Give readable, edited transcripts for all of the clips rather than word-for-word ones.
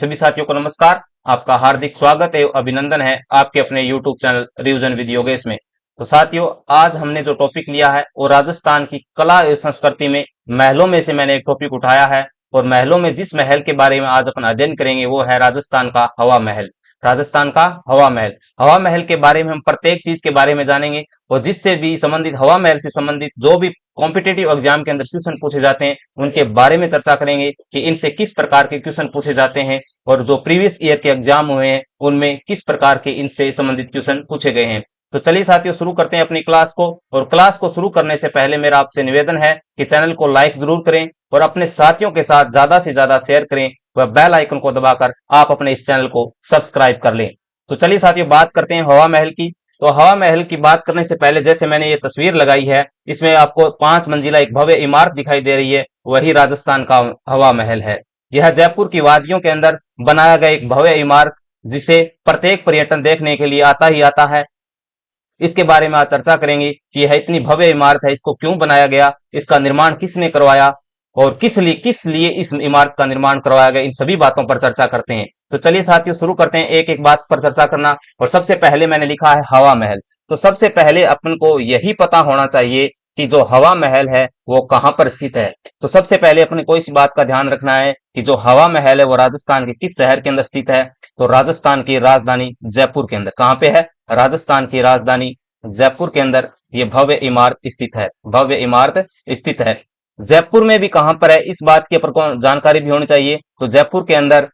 सभी साथियों को नमस्कार। आपका हार्दिक स्वागत एवं अभिनंदन है आपके अपने YouTube channel revision with Yogesh में। तो साथियों, आज हमने जो टॉपिक लिया है वो राजस्थान की कला एवं संस्कृति में महलों में से मैंने एक टॉपिक उठाया है। और महलों में जिस महल के बारे में आज अपन अध्ययन करेंगे वो है राजस्थान का हवा महल। राजस्थान का हवा महल। हवा महल के बारे में हम प्रत्येक चीज के बारे में जानेंगे और जिससे भी संबंधित हवा महल से संबंधित जो भी कॉम्पिटेटिव एग्जाम के अंदर क्वेश्चन पूछे जाते हैं उनके बारे में चर्चा करेंगे कि इनसे किस प्रकार के क्वेश्चन पूछे जाते हैं और जो प्रीवियस ईयर के एग्जाम हुए हैं उनमें किस प्रकार के इनसे संबंधित क्वेश्चन पूछे गए हैं। तो चलिए साथियों, शुरू करते हैं अपनी क्लास को। और क्लास को शुरू करने से पहले मेरा आपसे निवेदन है कि चैनल को लाइक जरूर करें और अपने साथियों के साथ ज्यादा से ज्यादा शेयर करें व बेल आइकन को दबाकर आप अपने इस चैनल को सब्सक्राइब कर लें। तो चलिए साथियों, बात करते हैं हवा महल की। तो हवा महल की बात करने से पहले जैसे मैंने ये तस्वीर लगाई है, इसमें आपको 5 मंजिला एक भव्य इमारत दिखाई दे रही है, वही राजस्थान का हवा महल है। यह जयपुर की वादियों के अंदर बनाया गया एक भव्य इमारत जिसे प्रत्येक पर्यटन देखने के लिए आता ही आता है। इसके बारे में आज चर्चा करेंगे कि यह इतनी भव्य इमारत है, इसको क्यों बनाया गया, इसका निर्माण किसने करवाया और किस लिए इस इमारत का निर्माण करवाया गया, इन सभी बातों पर चर्चा करते हैं। तो चलिए साथियों, शुरू करते हैं एक एक बात पर चर्चा करना। और सबसे पहले मैंने लिखा है हवा महल। तो सबसे पहले अपन को यही पता होना चाहिए कि जो हवा महल है वो कहां पर स्थित है। तो सबसे पहले अपने को इस बात का ध्यान रखना है कि जो हवा महल है वो राजस्थान के किस शहर के अंदर स्थित है। तो राजस्थान की राजधानी जयपुर के अंदर। कहां पे है? राजस्थान की राजधानी जयपुर के अंदर ये भव्य इमारत स्थित है। भव्य इमारत स्थित है। जयपुर में भी कहां पर है इस बात की अपन को जानकारी भी होनी चाहिए। तो जयपुर के अंदर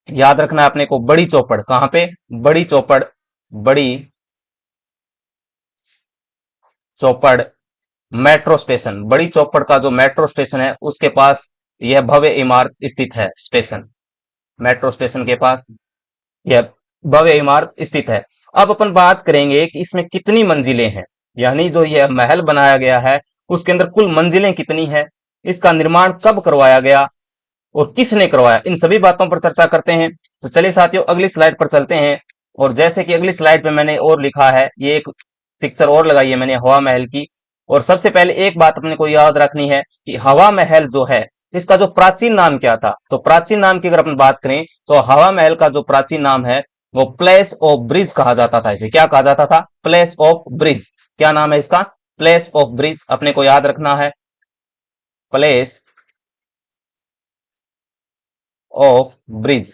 याद रखना है अपने को बड़ी चौपड़। कहां पे? बड़ी चौपड़। बड़ी चौपड़ मेट्रो स्टेशन। बड़ी चौपड़ का जो मेट्रो स्टेशन है उसके पास यह भव्य इमारत स्थित है। स्टेशन, मेट्रो स्टेशन के पास यह भव्य इमारत स्थित है। अब अपन बात करेंगे कि इसमें कितनी मंजिलें हैं, यानी जो यह महल बनाया गया है उसके अंदर कुल मंजिलें कितनी है, इसका निर्माण कब करवाया गया और किसने करवाया, इन सभी बातों पर चर्चा करते हैं। तो चलिए साथियों, अगली स्लाइड पर चलते हैं। और जैसे कि अगली स्लाइड पे मैंने और लिखा है, ये एक पिक्चर और लगाई है मैंने हवा महल की। और सबसे पहले एक बात अपने को याद रखनी है कि हवा महल जो है इसका जो प्राचीन नाम क्या था। तो प्राचीन नाम की अगर अपन बात करें तो हवा महल का जो प्राचीन नाम है वो प्लेस ऑफ ब्रिज कहा जाता था। इसे क्या कहा जाता था? Place of bridge. क्या नाम है इसका? Place of bridge. अपने को याद रखना है, place of bridge.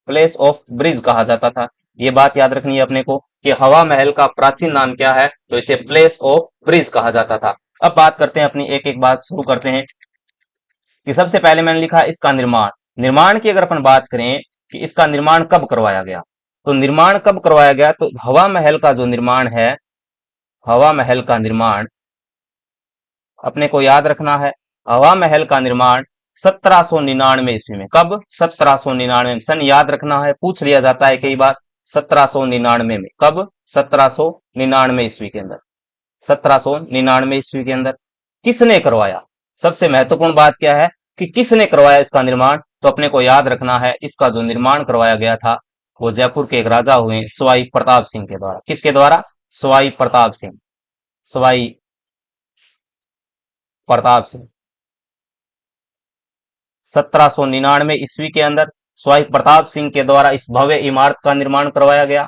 Place of bridge कहा जाता था। ये बात याद रखनी है अपने को कि हवा महल का प्राचीन नाम क्या है। तो इसे प्लेस ऑफ ब्रिज कहा जाता था। अब बात करते हैं अपनी एक एक बात शुरू करते हैं कि सबसे पहले मैंने लिखा इसका निर्माण। निर्माण की अगर अपन बात करें कि इसका निर्माण कब करवाया गया, तो निर्माण कब करवाया गया, तो हवा महल का जो निर्माण है, हवा महल का निर्माण अपने को याद रखना है। हवा महल का निर्माण 1799 ईस्वी में। कब? 1799 सन याद रखना है, पूछ लिया जाता है कई बार। 1799 में। कब? 1799 ईस्वी के अंदर। 1799 ईस्वी के अंदर किसने करवाया? सबसे महत्वपूर्ण बात क्या है कि किसने करवाया इसका निर्माण। तो अपने को याद रखना है इसका जो निर्माण करवाया गया था वो जयपुर के एक राजा हुए सवाई प्रताप सिंह के द्वारा। किसके द्वारा? सवाई प्रताप सिंह। सवाई प्रताप सिंह। 1799 ईस्वी के अंदर सवाई प्रताप सिंह के द्वारा इस भव्य इमारत का निर्माण करवाया गया।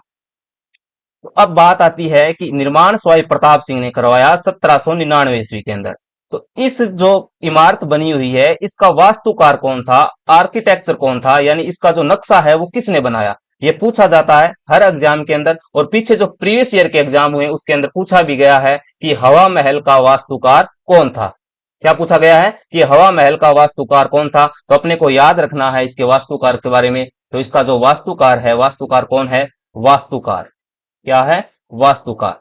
तो अब बात आती है कि निर्माण सवाई प्रताप सिंह ने करवाया 1799 ईस्वी के अंदर। तो इस जो इमारत बनी हुई है इसका वास्तुकार कौन था, आर्किटेक्चर कौन था, यानी इसका जो नक्शा है वो किसने बनाया, ये पूछा जाता है हर एग्जाम के अंदर। और पीछे जो प्रीवियस ईयर के एग्जाम हुए उसके अंदर पूछा भी गया है कि हवा महल का वास्तुकार कौन था। क्या पूछा गया है कि हवा महल का वास्तुकार कौन था। तो अपने को याद रखना है इसके वास्तुकार के बारे में। तो इसका जो वास्तुकार है, वास्तुकार कौन है? वास्तुकार क्या है? वास्तुकार।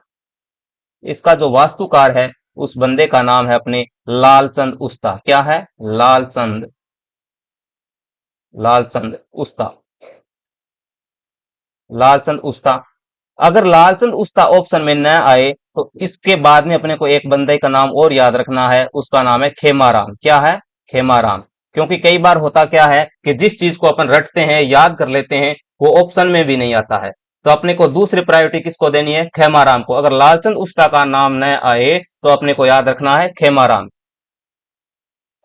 इसका जो वास्तुकार है उस बंदे का नाम है अपने लालचंद उस्ता। क्या है? लालचंद, लालचंद उस्ता। लालचंद उस्ता। अगर लालचंद उस्ता ऑप्शन में न आए तो इसके बाद में अपने को एक बंदे का नाम और याद रखना है, उसका नाम है खेमाराम। क्या है? खेमाराम। क्योंकि कई बार होता क्या है कि जिस चीज को अपन रटते हैं, याद कर लेते हैं, वो ऑप्शन में भी नहीं आता है। तो अपने को दूसरी प्रायोरिटी किसको देनी है? खेमाराम को। अगर लालचंद उस्ता का नाम न आए तो अपने को याद रखना है खेमाराम।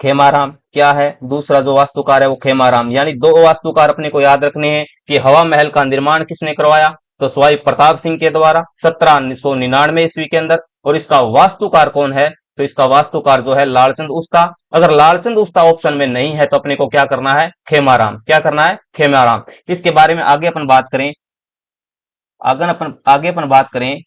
खेमाराम। क्या है? दूसरा जो वास्तुकार है वो खेमाराम। यानी दो वास्तुकार अपने को याद रखने हैं कि हवा महल का निर्माण किसने करवाया? तो सवाई प्रताप सिंह के द्वारा 1799 ईस्वी के अंदर। और इसका वास्तुकार कौन है? तो इसका वास्तुकार जो है लालचंद उस्ता। अगर लालचंद उस्ता ऑप्शन में नहीं है तो अपने को क्या करना है? खेमाराम। क्या करना है? खेमाराम। इसके बारे में आगे अपन बात करें, अगर अपन आगे अपन बात करें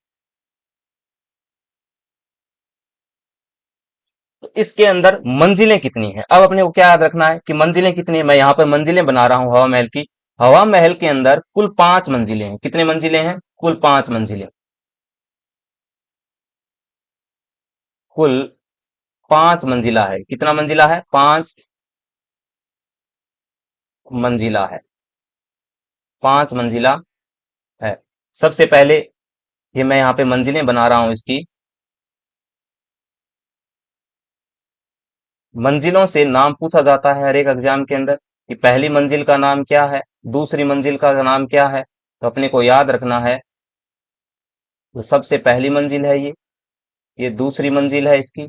तो इसके अंदर मंजिलें कितनी है? अब अपने को क्या याद रखना है कि मंजिलें कितनी है। मैं यहाँ पर मंजिलें बना रहा हूं हवा महल की। हवा महल के अंदर कुल 5 मंजिलें हैं। कितने मंजिलें हैं? कुल 5 मंजिलें। कुल 5 मंजिला है। कितना मंजिला है? 5 मंजिला है। 5 मंजिला है। सबसे पहले ये मैं यहाँ पे मंजिलें बना रहा हूं इसकी। मंजिलों से नाम पूछा जाता है हर एक एग्जाम के अंदर कि पहली मंजिल का नाम क्या है, दूसरी मंजिल का नाम क्या है। तो अपने को याद रखना है। तो सबसे पहली मंजिल है ये दूसरी मंजिल है इसकी,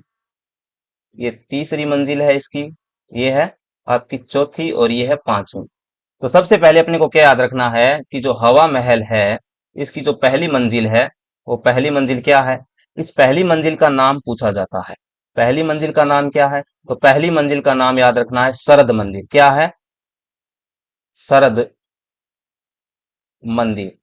ये तीसरी मंजिल है इसकी, ये है आपकी चौथी, और ये है पांचवी। तो सबसे पहले अपने को क्या याद रखना है कि जो हवा महल है इसकी जो पहली मंजिल है वो पहली मंजिल क्या है? इस पहली मंजिल का नाम पूछा जाता है। पहली मंजिल का नाम क्या है? तो पहली मंजिल का नाम याद रखना है शरद मंदिर। क्या है? शरद मंदिर।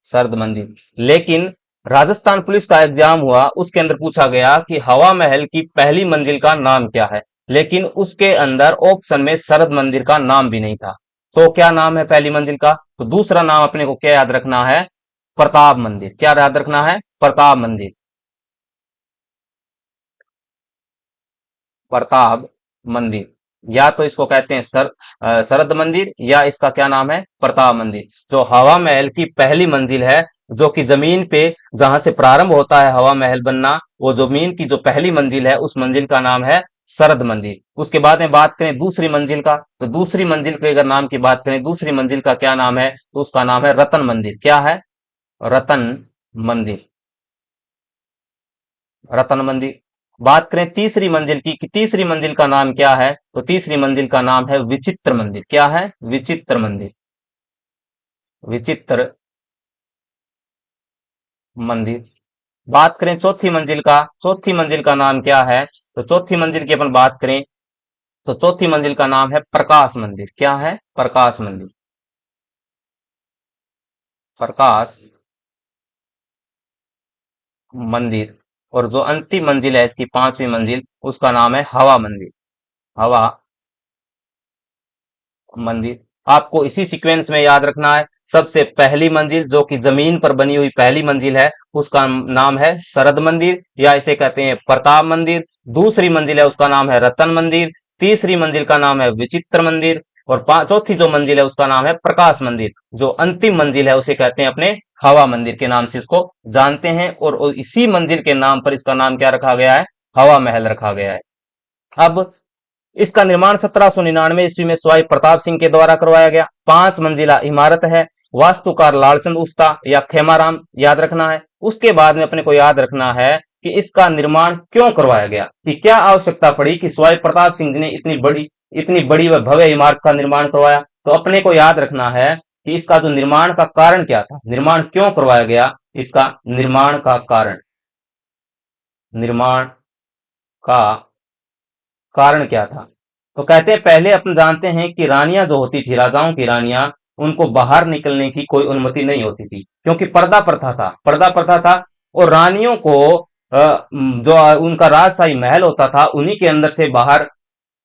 शरद मंदिर। लेकिन राजस्थान पुलिस का एग्जाम हुआ, उसके अंदर पूछा गया कि हवा महल की पहली मंजिल का नाम क्या है, लेकिन उसके अंदर ऑप्शन में शरद मंदिर का नाम भी नहीं था। तो क्या नाम है पहली मंजिल का? तो दूसरा नाम अपने को क्या याद रखना है? प्रताप मंदिर। क्या याद रखना है? प्रताप मंदिर। प्रताप मंदिर। या तो इसको कहते हैं शरद मंदिर, या इसका क्या नाम है? प्रताप मंदिर। जो हवा महल की पहली मंजिल है, जो कि जमीन पे जहां से प्रारंभ होता है हवा महल बनना, वो जमीन की जो पहली मंजिल है उस मंजिल का नाम है शरद मंदिर। उसके बाद में बात करें दूसरी मंजिल का, तो दूसरी मंजिल के अगर नाम की बात करें, दूसरी मंजिल का क्या नाम है? तो उसका नाम है रतन मंदिर। क्या है? रतन मंदिर। रतन मंदिर। बात करें तीसरी मंजिल की कि तीसरी मंजिल का नाम क्या है? तो तीसरी मंजिल का नाम है विचित्र मंदिर। क्या है? विचित्र मंदिर। विचित्र मंदिर। बात करें चौथी मंजिल का, चौथी मंजिल का नाम क्या है? तो चौथी मंजिल की अपन बात करें तो चौथी मंजिल का नाम है प्रकाश मंदिर। क्या है? प्रकाश मंदिर। प्रकाश मंदिर। और जो अंतिम मंजिल है इसकी पांचवी मंजिल, उसका नाम है हवा मंदिर। हवा मंदिर। आपको इसी सीक्वेंस में याद रखना है। सबसे पहली मंजिल जो कि जमीन पर बनी हुई पहली मंजिल है, उसका नाम है शरद मंदिर, या इसे कहते हैं प्रताप मंदिर। दूसरी मंजिल है उसका नाम है रतन मंदिर। तीसरी मंजिल का नाम है विचित्र मंदिर। और चौथी जो मंजिल है उसका नाम है प्रकाश मंदिर। जो अंतिम मंजिल है उसे कहते हैं अपने हवा मंदिर के नाम से इसको जानते हैं। और इसी मंजिल के नाम पर इसका नाम क्या रखा गया है? हवा महल रखा गया है। अब इसका निर्माण 1799 ईस्वी में सवाई प्रताप सिंह के द्वारा करवाया गया। 5 मंजिला इमारत है। वास्तुकार लालचंद उस्ता या खेमाराम याद रखना है। उसके बाद में अपने को याद रखना है कि इसका निर्माण क्यों करवाया गया, कि क्या आवश्यकता पड़ी कि सवाई प्रताप सिंह ने इतनी बड़ी व भव्य इमारत का निर्माण करवाया। तो अपने को याद रखना है कि इसका जो निर्माण का कारण क्या था, निर्माण क्यों करवाया गया, इसका निर्माण का कारण, निर्माण का कारण क्या था। तो कहते हैं पहले अपन जानते हैं कि रानियां जो होती थी, राजाओं की रानियां, उनको बाहर निकलने की कोई अनुमति नहीं होती थी, क्योंकि पर्दा प्रथा था। पर्दा प्रथा था। और रानियों को जो उनका राजशाही महल होता था उन्हीं के अंदर से बाहर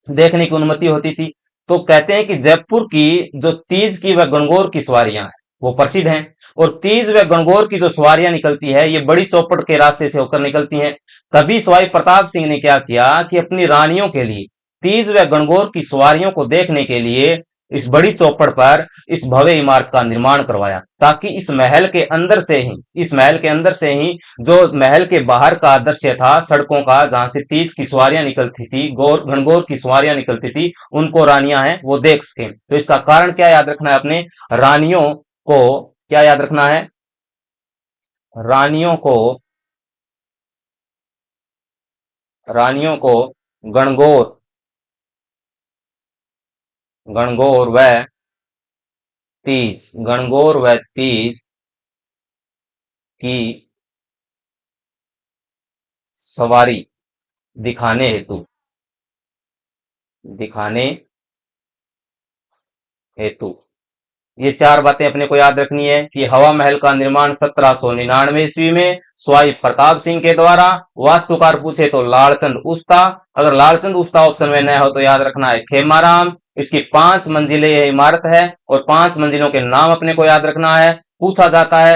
देखने की अनुमति होती थी। तो कहते हैं कि जयपुर की जो तीज की व गणगौर की सवारियां हैं वो प्रसिद्ध हैं। और तीज व गणगौर की जो सवारियां निकलती है ये बड़ी चौपड़ के रास्ते से होकर निकलती हैं। तभी सवाई प्रताप सिंह ने क्या किया कि अपनी रानियों के लिए तीज व गणगौर की सवारियों को देखने के लिए इस बड़ी चौपड़ पर इस भव्य इमारत का निर्माण करवाया, ताकि इस महल के अंदर से ही जो महल के बाहर का दृश्य था सड़कों का, जहां से तीज की सवारियां निकलती थी, गौर घनघोर की सवारियां निकलती थी, उनको रानियां हैं वो देख सके। तो इसका कारण क्या याद रखना है अपने? रानियों को क्या याद रखना है? रानियों को रानियों को गणगौर गणगौर व तीज, गणगौर व तीज की सवारी दिखाने हेतु, दिखाने हेतु ये चार बातें अपने को याद रखनी है कि हवा महल का निर्माण 1799 ईस्वी में स्वाई प्रताप सिंह के द्वारा, वास्तुकार पूछे तो लालचंद उस्ता, अगर लालचंद उस्ता ऑप्शन में न हो तो याद रखना है खेमाराम। इसकी 5 मंजिलें यह इमारत है और 5 मंजिलों के नाम अपने को याद रखना है। पूछा जाता है,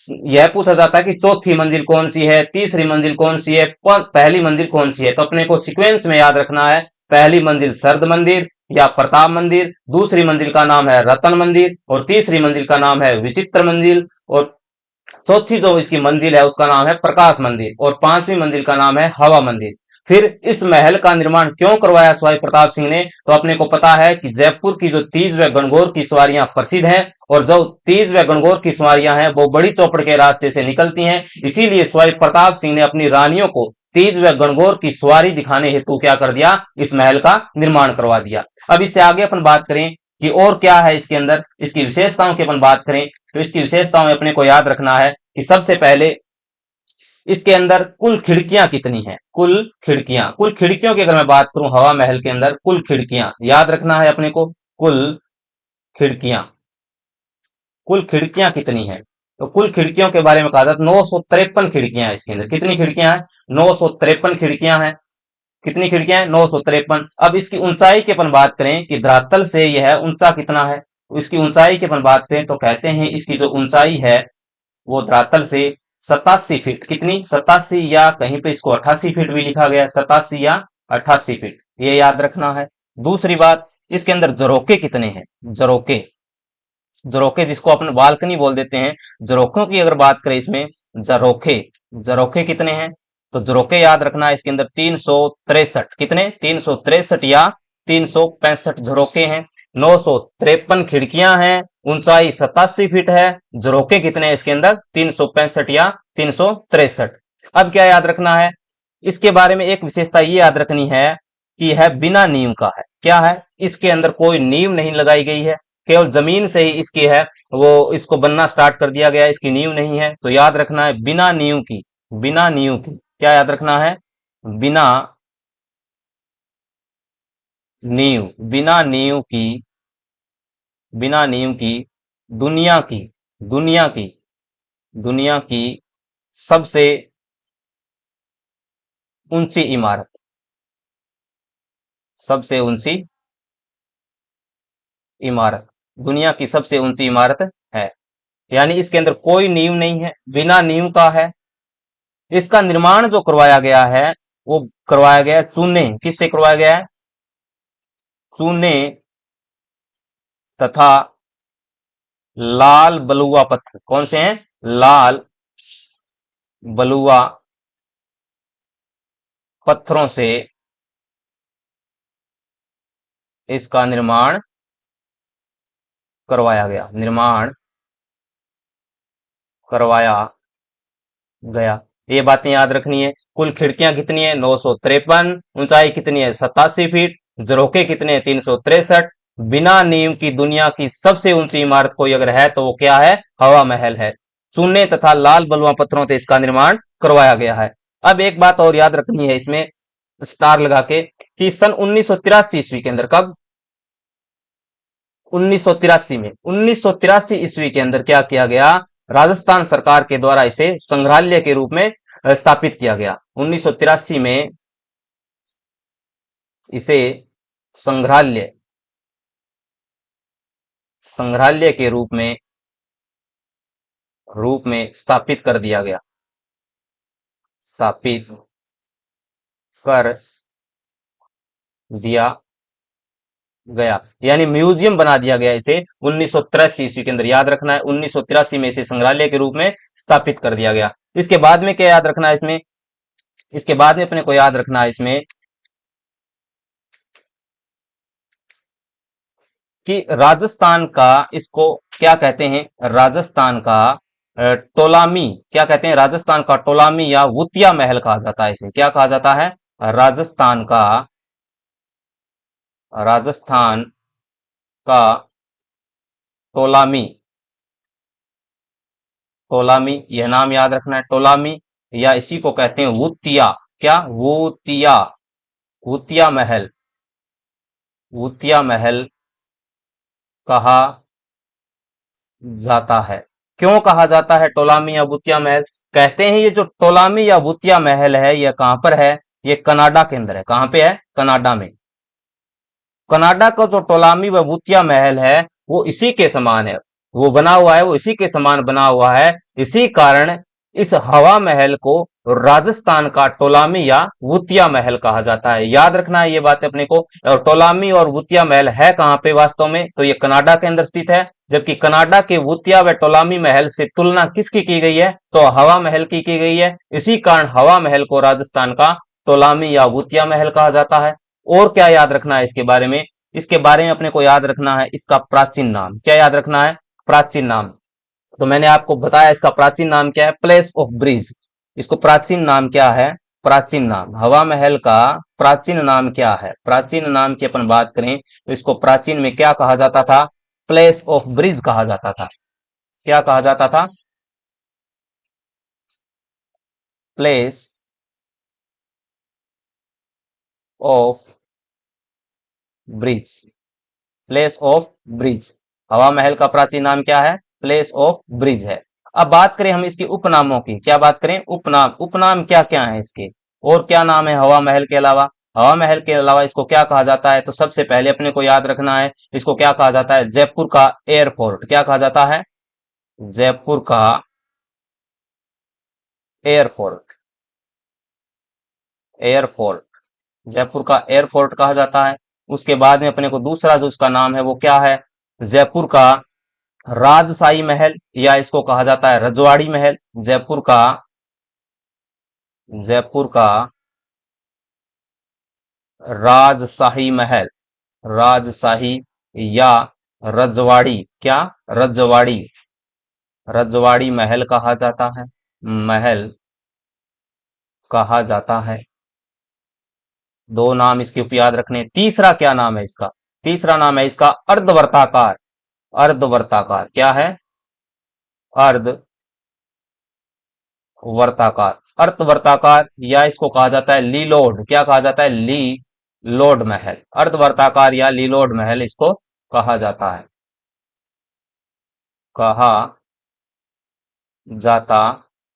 यह पूछा जाता है कि चौथी मंजिल कौन सी है, तीसरी मंजिल कौन सी है, पहली मंजिल कौन सी है, तो अपने को सीक्वेंस में याद रखना है। पहली मंजिल शरद मंदिर या प्रताप मंदिर, दूसरी मंजिल का नाम है रतन मंदिर और तीसरी मंजिल का नाम है विचित्र मंजिल और चौथी जो इसकी मंजिल है उसका नाम है प्रकाश मंदिर और पांचवी मंजिल का नाम है हवा मंदिर। फिर इस महल का निर्माण क्यों करवाया स्वाई प्रताप सिंह ने, तो अपने को पता है कि जयपुर की जो तीज व गणगौर की सवारियां प्रसिद्ध हैं और जो तीज व गणगौर की सवारियां हैं वो बड़ी चौपड़ के रास्ते से निकलती हैं, इसीलिए स्वाई प्रताप सिंह ने अपनी रानियों को तीज व गणगौर की सवारी दिखाने हेतु क्या कर दिया, इस महल का निर्माण करवा दिया। अब इससे आगे अपन बात करें कि और क्या है इसके अंदर, इसकी विशेषताओं की अपन बात करें तो इसकी विशेषताओं में अपने को याद रखना है कि सबसे पहले इसके अंदर कुल खिड़कियां कितनी हैं, कुल खिड़कियों की अगर मैं बात करूं हवा महल के अंदर कुल खिड़कियां याद रखना है अपने को, खिड़कियां कुल खिड़कियां कितनी हैं, तो कुल खिड़कियों के बारे में कहा जाता है 953 खिड़कियां हैं इसके अंदर। कितनी खिड़कियां हैं, 953 खिड़कियां हैं। कितनी खिड़कियां हैं, 953। अब इसकी ऊंचाई की अपन बात करें कि धरातल से यह ऊंचा कितना है, तो इसकी ऊंचाई की अपन बात करें तो कहते हैं इसकी जो ऊंचाई है वो धरातल से 87 फीट, कितनी 87 या कहीं पे इसको 88 फीट भी लिखा गया है, 87 या 88 फीट, ये याद रखना है। दूसरी बात, इसके अंदर झरोके कितने हैं, झरोके जिसको अपन बालकनी बोल देते हैं, झरोकों की अगर बात करें इसमें झरोखे झरोखे कितने हैं, तो झरोके याद रखना है इसके अंदर 363, कितने 363 या 365 झरोके हैं। 953 खिड़कियां हैं, ऊंचाई 87 फीट है, झरोके कितने हैं इसके अंदर 365 या 363। अब क्या याद रखना है, इसके बारे में एक विशेषता ये याद रखनी है कि यह बिना नींव का है। क्या है, इसके अंदर कोई नींव नहीं लगाई गई है, केवल जमीन से ही इसकी है वो इसको बनना स्टार्ट कर दिया गया, इसकी नींव नहीं है। तो याद रखना है बिना नींव की, बिना नींव की, क्या याद रखना है, बिना नींव, बिना नींव की, बिना नींव की दुनिया की, दुनिया की, दुनिया की सबसे ऊंची इमारत, सबसे ऊंची इमारत, दुनिया की सबसे ऊंची इमारत है। यानी इसके अंदर कोई नींव नहीं है, बिना नींव का है। इसका निर्माण जो करवाया गया है वो करवाया गया चूने, किससे करवाया गया है, चूने तथा लाल बलुआ पत्थर, कौन से हैं, लाल बलुआ पत्थरों से इसका निर्माण करवाया गया, निर्माण करवाया गया। ये बातें याद रखनी है। कुल खिड़कियां कितनी है, 953, ऊंचाई कितनी है 87 फीट, झरोके कितने हैं 363, बिना नींव की दुनिया की सबसे ऊंची इमारत कोई अगर है तो वो क्या है, हवा महल है। चूने तथा लाल बलुआ पत्थरों से इसका निर्माण करवाया गया है। अब एक बात और याद रखनी है इसमें स्टार लगा के कि सन 1983 ईस्वी के अंदर, कब, 1983 में, 1983 ईस्वी के अंदर क्या किया गया, राजस्थान सरकार के द्वारा इसे संग्रहालय के रूप में स्थापित किया गया। 1983 में इसे संग्रहालय, संग्रहालय के रूप में स्थापित कर दिया गया, स्थापित कर दिया गया, यानी म्यूजियम बना दिया गया इसे 1983 ईस्वी के अंदर। याद रखना है 1983 में इसे संग्रहालय के रूप में स्थापित कर दिया गया। इसके बाद में क्या याद रखना है इसमें, इसके बाद में अपने को याद रखना है इसमें कि राजस्थान का इसको क्या कहते हैं, राजस्थान का टोलामी, क्या कहते हैं, राजस्थान का टोलामी या वुतिया महल कहा जाता है इसे, क्या कहा जाता है, राजस्थान का, राजस्थान का टोलामी, टोलामी यह नाम याद रखना है, टोलामी, या इसी को कहते हैं वुतिया, क्या, वुतिया, वुतिया महल, वुतिया महल कहा जाता है। क्यों कहा जाता है टोलामी या वुतिया महल? कहते हैं ये जो टोलामी या वुतिया महल है ये कहां पर है? ये कनाडा के अंदर है। कहां पे है? कनाडा में। कनाडा का जो टोलामी व वुतिया महल है वो इसी के समान है, वो बना हुआ है, वो इसी के समान बना हुआ है। इसी कारण इस हवा महल को राजस्थान का टोलामी या वुतिया महल कहा जाता है। याद रखना है ये बातें अपने को। और टोलामी और वुतिया महल है कहां पे वास्तव में? तो ये कनाडा के अंदर स्थित है। जबकि कनाडा के वुतिया व टोलामी महल से तुलना किसकी की गई है? तो हवा महल की गई है। इसी कारण हवा महल को राजस्थान का टोलामी या वुतिया महल कहा जाता है। और क्या याद रखना है इसके बारे में? इसके बारे में अपने को याद रखना है इसका प्राचीन नाम। क्या याद रखना है? प्राचीन नाम। तो मैंने आपको बताया इसका प्राचीन नाम क्या है, प्लेस ऑफ ब्रिज। इसको प्राचीन नाम क्या है? प्राचीन नाम हवा महल का प्राचीन नाम क्या है? प्राचीन नाम की अपन बात करें तो इसको प्राचीन में क्या कहा जाता था? प्लेस ऑफ ब्रिज कहा जाता था। क्या कहा जाता था? Place of bridge, place of bridge. हवा महल का प्राचीन नाम क्या है? प्लेस ऑफ ब्रिज है। अब बात करें हम इसके उपनामों की। क्या बात करें? उपनाम। उपनाम क्या क्या है इसके, और क्या नाम है हवा महल के अलावा? हवा महल के अलावा इसको क्या कहा जाता है? तो सबसे पहले अपने को याद रखना है इसको क्या कहा जाता है? जयपुर का एयरपोर्ट। क्या कहा जाता है? जयपुर का एयरपोर्ट, एयरपोर्ट, जयपुर का एयरपोर्ट कहा जाता है। उसके बाद में अपने को दूसरा जो उसका नाम है वो क्या है? जयपुर का राजशाही महल, या इसको कहा जाता है रजवाड़ी महल। जयपुर का, जयपुर का राजशाही महल, राजशाही या रजवाड़ी, क्या, रजवाड़ी, रजवाड़ी महल कहा जाता है, महल कहा जाता है। दो नाम इसके उप याद रखने। तीसरा क्या नाम है इसका? तीसरा नाम है इसका अर्धवर्ताकार, अर्धवर्ताकार। क्या है? अर्ध वर्ताकार, अर्धवर्ताकार, या इसको कहा जाता है लीलोड। क्या कहा जाता है? ली लोड महल। अर्धवर्ताकार या लीलोड महल इसको कहा जाता है, कहा जाता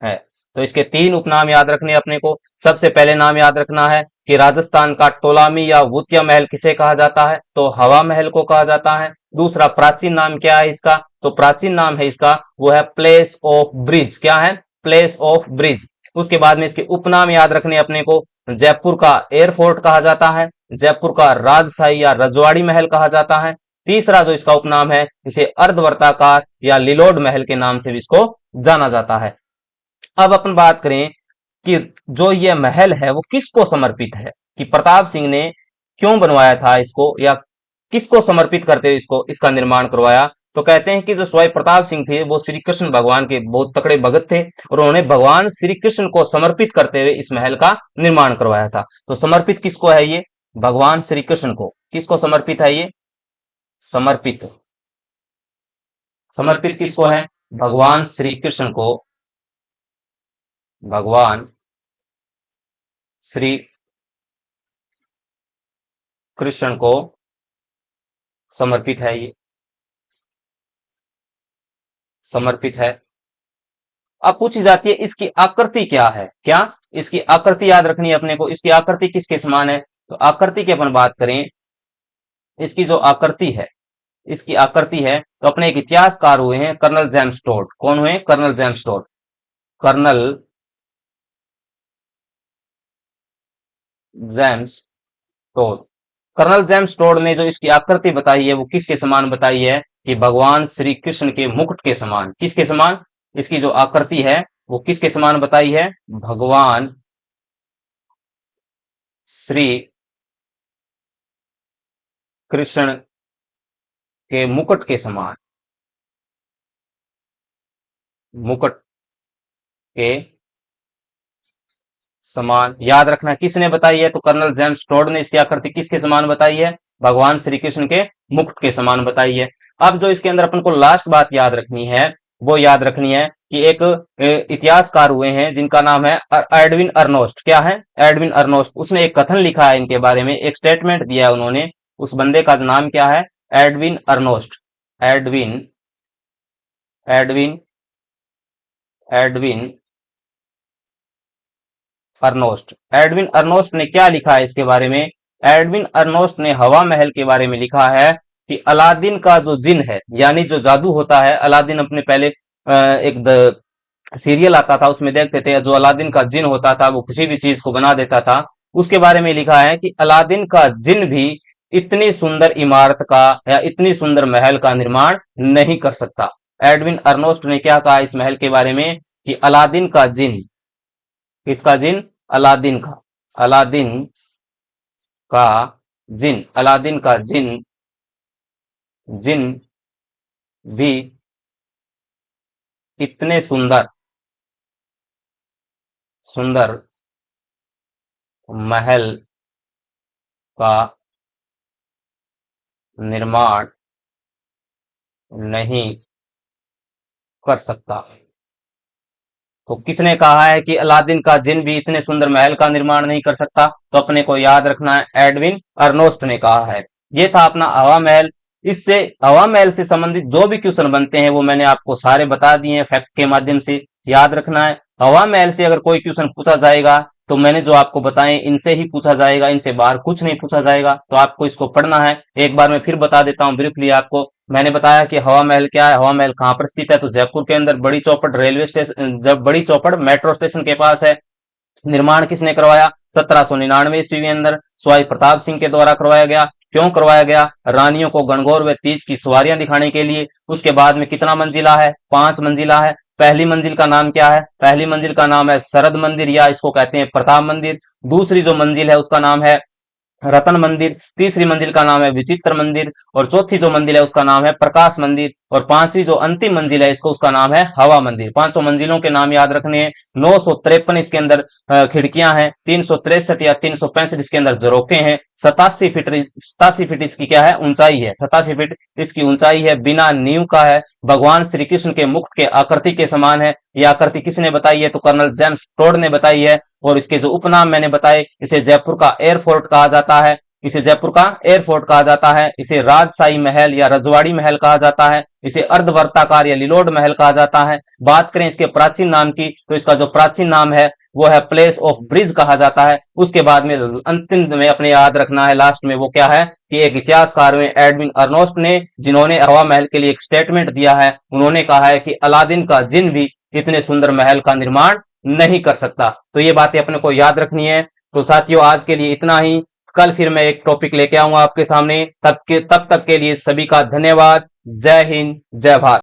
है। तो इसके तीन उपनाम याद रखने अपने को। सबसे पहले नाम याद रखना है कि राजस्थान का टोलामी या वुतिया महल किसे कहा जाता है? तो हवा महल को कहा जाता है। दूसरा प्राचीन नाम क्या है इसका? तो प्राचीन नाम है इसका वो है प्लेस ऑफ ब्रिज। क्या है? Place of bridge. उसके बाद में इसके उपनाम याद रखने अपने को। जयपुर का एयरफोर्ट कहा जाता है, जयपुर का राजशाही या रजवाड़ी महल कहा जाता है। तीसरा जो इसका उपनाम है इसे अर्धवर्ताकार या लिलोड महल के नाम से भी इसको जाना जाता है। अब अपन बात करें कि जो ये महल है वो किसको समर्पित है, कि प्रताप सिंह ने क्यों बनवाया था इसको, या किसको समर्पित करते हुए इसको, इसका निर्माण करवाया। तो कहते हैं कि जो स्वयं प्रताप सिंह थे वो श्री कृष्ण भगवान के बहुत तकड़े भगत थे और उन्होंने भगवान श्री कृष्ण को समर्पित करते हुए इस महल का निर्माण करवाया था। तो समर्पित किसको है ये? भगवान श्री कृष्ण को। किसको समर्पित है ये? समर्पित, समर्पित किसको है? भगवान श्री कृष्ण को, भगवान श्री कृष्ण को समर्पित है ये, समर्पित है। अब पूछी जाती है इसकी आकृति क्या है? क्या इसकी आकृति याद रखनी है अपने को। इसकी आकृति किसके समान है? तो आकृति की अपन बात करें, इसकी जो आकृति है, इसकी आकृति है तो अपने एक इतिहासकार हुए हैं कर्नल जेम्स टोड। कौन हुए? Colonel James Tod. Colonel James Tod, colonel James Tod ने जो इसकी आकृति बताई है वो किसके समान बताई है? कि भगवान श्री कृष्ण के मुकुट के समान। किसके समान? इसकी जो आकृति है वो किसके समान बताई है? भगवान श्री कृष्ण के मुकुट के समान, मुकुट के समान। याद रखना किसने बताई है? तो कर्नल जेम्स टोड ने इसकी आकृति किसके समान बताई है? भगवान श्री कृष्ण के मुकुट के समान बताई है। अब जो इसके अंदर अपन को लास्ट बात याद रखनी है, वो याद रखनी है कि एक इतिहासकार हुए हैं जिनका नाम है एडविन अर्नोस्ट। क्या है? एडविन अर्नोस्ट। उसने एक कथन लिखा है इनके बारे में, एक स्टेटमेंट दिया है उन्होंने। उस बंदे का नाम क्या है? Edwin Arnold. Edwin Edwin Edwin Arnold. Edwin Arnold ने क्या लिखा है इसके बारे में? एडविन अर्नोस्ट ने हवा महल के बारे में लिखा है कि अलादीन का जो जिन है, यानी जो जादू होता है, अलादीन अपने पहले एक सीरियल आता था, उसमें देखते थे जो अलादीन का जिन होता था वो किसी भी चीज को बना देता था। उसके बारे में लिखा है कि अलादीन का जिन भी इतनी सुंदर इमारत का या इतनी सुंदर महल का निर्माण नहीं कर सकता। एडविन अर्नोस्ट ने क्या कहा इस महल के बारे में कि अलादीन का जिन, किसका जिन? अलादीन का। अलादीन का अलादीन का जिन भी इतने सुंदर सुंदर महल का निर्माण नहीं कर सकता। तो किसने कहा है कि अलादीन का जिन भी इतने सुंदर महल का निर्माण नहीं कर सकता? तो अपने को याद रखना है, एडविन अर्नोस्ट ने कहा है। ये था अपना हवा महल। इससे हवा महल से संबंधित जो भी क्वेश्चन बनते हैं वो मैंने आपको सारे बता दिए हैं फैक्ट के माध्यम से। याद रखना है, हवा महल से अगर कोई क्वेश्चन पूछा जाएगा तो मैंने जो आपको बताए इनसे ही पूछा जाएगा, इनसे बाहर कुछ नहीं पूछा जाएगा। तो आपको इसको पढ़ना है। एक बार मैं फिर बता देता हूँ ब्रीफली आपको। मैंने बताया कि हवा महल क्या है, हवा महल कहाँ पर स्थित है, तो जयपुर के अंदर बड़ी चौपड़ रेलवे स्टेशन, जब बड़ी चौपड़ मेट्रो स्टेशन के पास है। निर्माण किसने करवाया? 1799 ईस्वी में अंदर स्वाई प्रताप सिंह के द्वारा करवाया गया। क्यों करवाया गया? रानियों को गणगौर व तीज की सवारियां दिखाने के लिए। उसके बाद में कितना मंजिला है? 5 मंजिला है। पहली मंजिल का नाम क्या है? पहली मंजिल का नाम है शरद मंदिर, या इसको कहते हैं प्रताप मंदिर। दूसरी जो मंजिल है उसका नाम है रतन मंदिर। तीसरी मंजिल का नाम है विचित्र मंदिर। और चौथी जो मंजिल है उसका नाम है प्रकाश मंदिर। और पांचवी जो अंतिम मंजिल है इसको, उसका नाम है हवा मंदिर। पांचों मंजिलों के नाम याद रखने हैं। 953 इसके अंदर खिड़कियां हैं। 363 या 365 इसके अंदर झरोखे हैं। 87 फीट इसकी क्या है? ऊंचाई है। 87 फीट इसकी ऊंचाई है। बिना नींव का है। भगवान श्री कृष्ण के मुकुट के आकृति के समान है। यह आकृति किसने बताई है? तो कर्नल जेम्स टोड ने बताई है। और इसके जो उपनाम मैंने बताए, इसे जयपुर का एयरफोर्ट कहा जाता है। इसे जयपुर का एयरफोर्ट कहा जाता है। इसे राजशाही महल या रजवाड़ी महल कहा जाता है। इसे अर्धवर्ताकार या लिलोड महल कहा जाता है। बात करें इसके प्राचीन नाम की, तो इसका जो प्राचीन नाम है वो है प्लेस ऑफ ब्रिज कहा जाता है। उसके बाद में अंतिम में अपने याद रखना है, लास्ट में वो क्या है कि एक इतिहासकार में एडविन अर्नोस्ट ने, जिन्होंने हवा महल के लिए एक स्टेटमेंट दिया है, उन्होंने कहा है कि अलादीन का जिन भी इतने सुंदर महल का निर्माण नहीं कर सकता। तो ये बातें अपने को याद रखनी है। तो साथियों, आज के लिए इतना ही। कल फिर मैं एक टॉपिक लेके आऊंगा आपके सामने। तब तक के लिए सभी का धन्यवाद। जय हिंद, जय भारत।